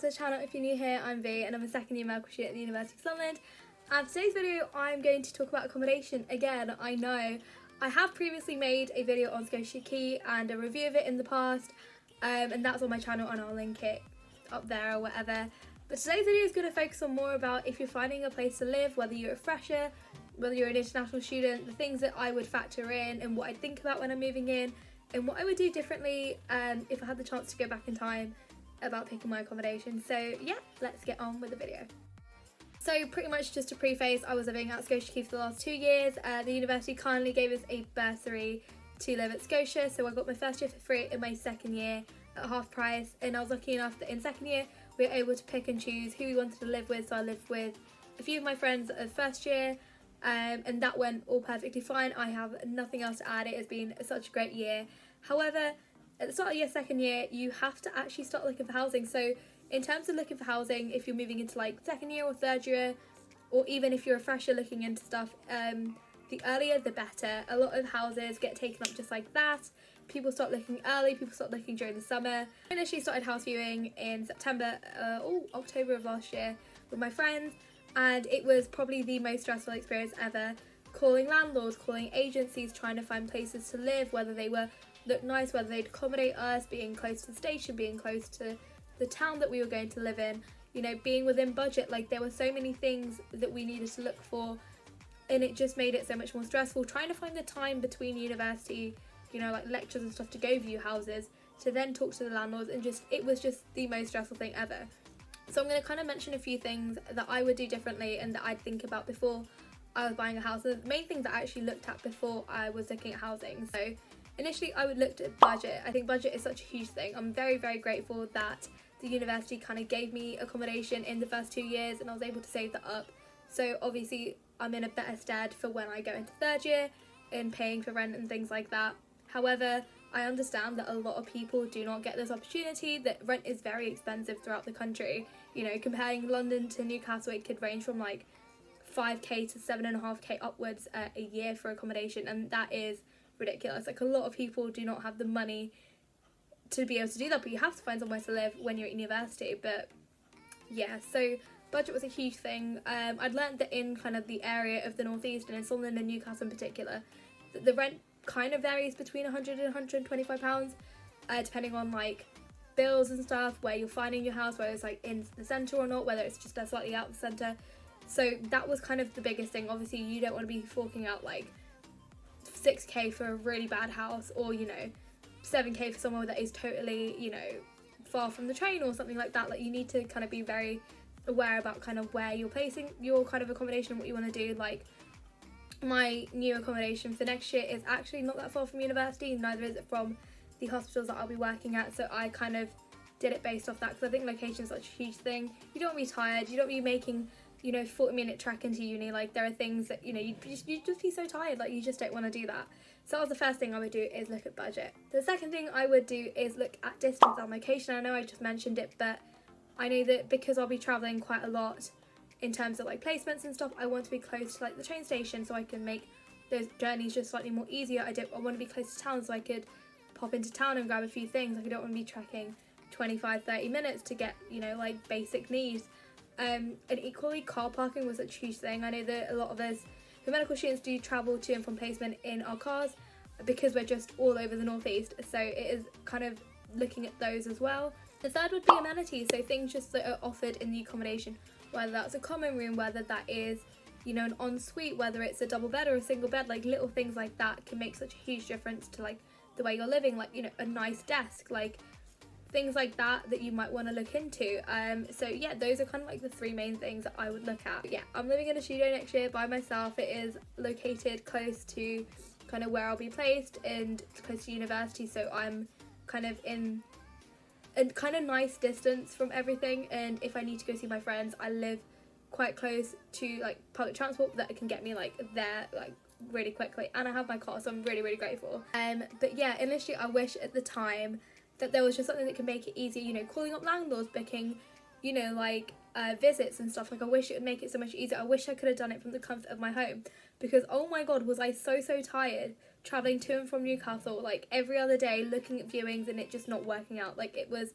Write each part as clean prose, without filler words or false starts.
to the channel. If you're new here, I'm V and I'm a second year medical student at the University of Sunderland. And for today's video I'm going to talk about accommodation again. I know I have previously made a video on Scotia Quay and a review of it in the past, and that's on my channel and I'll link it up there or whatever. But today's video is going to focus on more about if you're finding a place to live, whether you're a fresher, whether you're an international student, the things that I would factor in and what I think about when I'm moving in, and what I would do differently if I had the chance to go back in time about picking my accommodation. So yeah, let's get on with the video. So pretty much just to preface, I was living at Scotia Quay for the last 2 years. The university kindly gave us a bursary to live at Scotia, so I got my first year for free in my second year at half price, and I was lucky enough that in second year we were able to pick and choose who we wanted to live with. So I lived with a few of my friends at first year, and that went all perfectly fine. I have nothing else to add. It has been such a great year. However, at the start of your second year, you have to actually start looking for housing. So in terms of looking for housing, if you're moving into like second year or third year, or even if you're a fresher looking into stuff, the earlier the better. A lot of houses get taken up just like that. People start looking early, people start looking during the summer. I initially started house viewing in September or October of last year with my friends, and it was probably the most stressful experience ever. Calling landlords, calling agencies, trying to find places to live, whether they look nice, whether they'd accommodate us, being close to the station, being close to the town that we were going to live in, you know, being within budget. Like, there were so many things that we needed to look for, and it just made it so much more stressful trying to find the time between university, you know, like lectures and stuff, to go view houses, to then talk to the landlords, and it was just the most stressful thing ever. So I'm going to kind of mention a few things that I would do differently and that I'd think about before I was buying a house. The main things that I actually looked at before I was looking at housing. So initially I would look at budget. I think budget is such a huge thing. I'm very, very grateful that the university kind of gave me accommodation in the first 2 years and I was able to save that up. So obviously I'm in a better stead for when I go into third year and paying for rent and things like that. However, I understand that a lot of people do not get this opportunity, that rent is very expensive throughout the country. You know, comparing London to Newcastle, it could range from like 5k to 7.5k upwards a year for accommodation, and that is ridiculous. Like, a lot of people do not have the money to be able to do that, but you have to find somewhere to live when you're at university. But yeah, so budget was a huge thing. I'd learned that in kind of the area of the northeast and in Sunderland and Newcastle in particular, that the rent kind of varies between 100 and 125 pounds, depending on like bills and stuff, where you're finding your house, whether it's like in the centre or not, whether it's just slightly out of the centre. So that was kind of the biggest thing. Obviously you don't want to be forking out like 6k for a really bad house, or, you know, 7k for somewhere that is totally, you know, far from the train or something like that. Like, you need to kind of be very aware about kind of where you're placing your kind of accommodation and what you want to do. Like, my new accommodation for next year is actually not that far from university, neither is it from the hospitals that I'll be working at, so I kind of did it based off that, because I think location is such a huge thing. You don't want to be tired, you don't want to be making, you know, 40-minute trek into uni. Like, there are things that, you know, you just be so tired, like, you just don't want to do that. So that was the first thing I would do, is look at budget. The second thing I would do is look at distance and location. I know I just mentioned it, but I know that because I'll be travelling quite a lot in terms of like placements and stuff, I want to be close to like the train station so I can make those journeys just slightly more easier. I want to be close to town so I could pop into town and grab a few things. Like, I don't want to be trekking 25-30 minutes to get, you know, like basic needs. And equally, car parking was a huge thing. I know that a lot of us who are medical students do travel to and from placement in our cars because we're just all over the northeast, so it is kind of looking at those as well. The third would be amenities, so things just that are offered in the accommodation, whether that's a common room, whether that is, you know, an ensuite, whether it's a double bed or a single bed. Like, little things like that can make such a huge difference to like the way you're living. Like, you know, a nice desk, like things like that you might want to look into. So yeah, those are kind of like the 3 main things that I would look at. But yeah, I'm living in a studio next year by myself. It is located close to kind of where I'll be placed and close to university, so I'm kind of in a kind of nice distance from everything. And if I need to go see my friends, I live quite close to like public transport that can get me like there like really quickly, and I have my car, so I'm really, really grateful. But yeah, initially I wish at the time that there was just something that could make it easier, you know, calling up landlords, booking, you know, like visits and stuff. Like, I wish it would make it so much easier. I wish I could have done it from the comfort of my home, because oh my god, was I so tired travelling to and from Newcastle like every other day, looking at viewings and it just not working out. Like, it was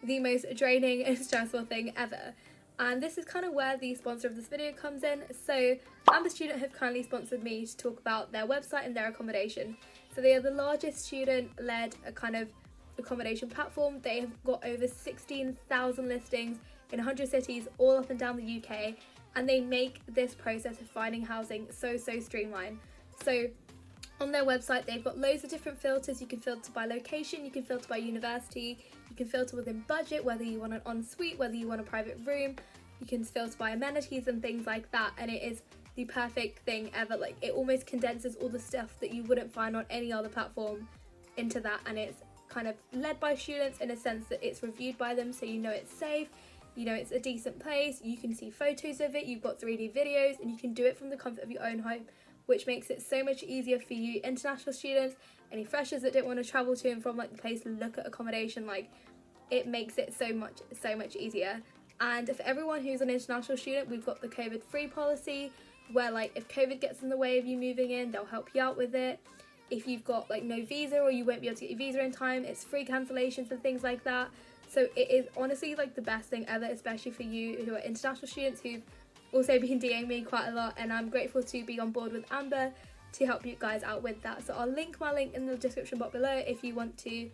the most draining and stressful thing ever. And this is kind of where the sponsor of this video comes in. So Amber Student have kindly sponsored me to talk about their website and their accommodation. So they are the largest student-led kind of accommodation platform. They have got over 16,000 listings in 100 cities all up and down the UK, and they make this process of finding housing so streamlined. So on their website they've got loads of different filters. You can filter by location, you can filter by university, you can filter within budget, whether you want an ensuite, whether you want a private room, you can filter by amenities and things like that, and it is the perfect thing ever. Like, it almost condenses all the stuff that you wouldn't find on any other platform into that, and it's kind of led by students in a sense that it's reviewed by them, so you know it's safe, you know it's a decent place, you can see photos of it, you've got 3D videos, and you can do it from the comfort of your own home, which makes it so much easier for you international students, any freshers that don't want to travel to and from like the place to look at accommodation. Like, it makes it so much easier. And for everyone who's an international student, we've got the COVID-free policy, where like if COVID gets in the way of you moving in, they'll help you out with it. If you've got like no visa or you won't be able to get your visa in time, it's free cancellations and things like that. So it is honestly like the best thing ever, especially for you who are international students who've also been DMing me quite a lot, and I'm grateful to be on board with Amber to help you guys out with that. So I'll link my link in the description box below if you want to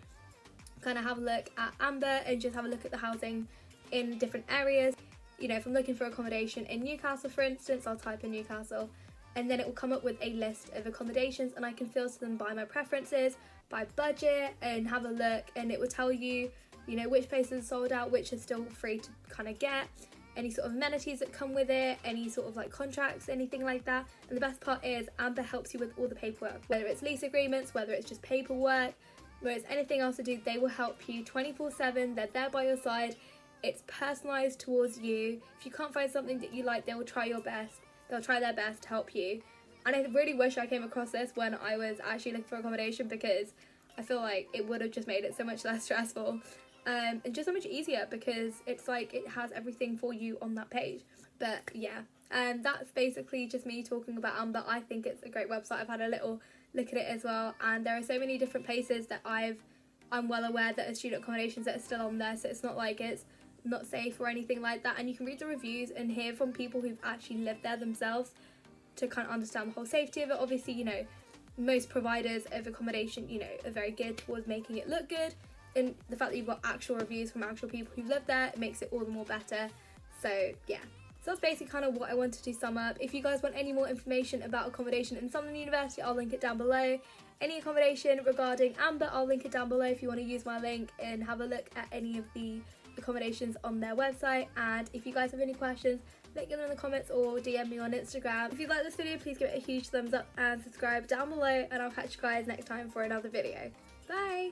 kind of have a look at Amber and just have a look at the housing in different areas. You know, if I'm looking for accommodation in Newcastle, for instance, I'll type in Newcastle, and then it will come up with a list of accommodations, and I can filter them by my preferences, by budget, and have a look, and it will tell you, you know, which places are sold out, which are still free to kind of get, any sort of amenities that come with it, any sort of like contracts, anything like that. And the best part is Amber helps you with all the paperwork, whether it's lease agreements, whether it's just paperwork, whether it's anything else to do, they will help you 24/7. They're there by your side. It's personalised towards you. If you can't find something that you like, they will try their best to help you. And I really wish I came across this when I was actually looking for accommodation, because I feel like it would have just made it so much less stressful, and just so much easier, because it's like it has everything for you on that page. But yeah, that's basically just me talking about Amber. I think it's a great website. I've had a little look at it as well, and there are so many different places that I'm well aware that are student accommodations that are still on there, so it's not like it's not safe or anything like that. And you can read the reviews and hear from people who've actually lived there themselves to kind of understand the whole safety of it. Obviously, you know, most providers of accommodation, you know, are very good towards making it look good, and the fact that you've got actual reviews from actual people who've lived there, it makes it all the more better. So yeah, so that's basically kind of what I wanted to sum up. If you guys want any more information about accommodation in Sunderland University, I'll link it down below. Any accommodation regarding Amber, I'll link it down below if you want to use my link and have a look at any of the accommodations on their website. And if you guys have any questions, let me know in the comments or DM me on Instagram. If you like this video, please give it a huge thumbs up and subscribe down below, and I'll catch you guys next time for another video. Bye!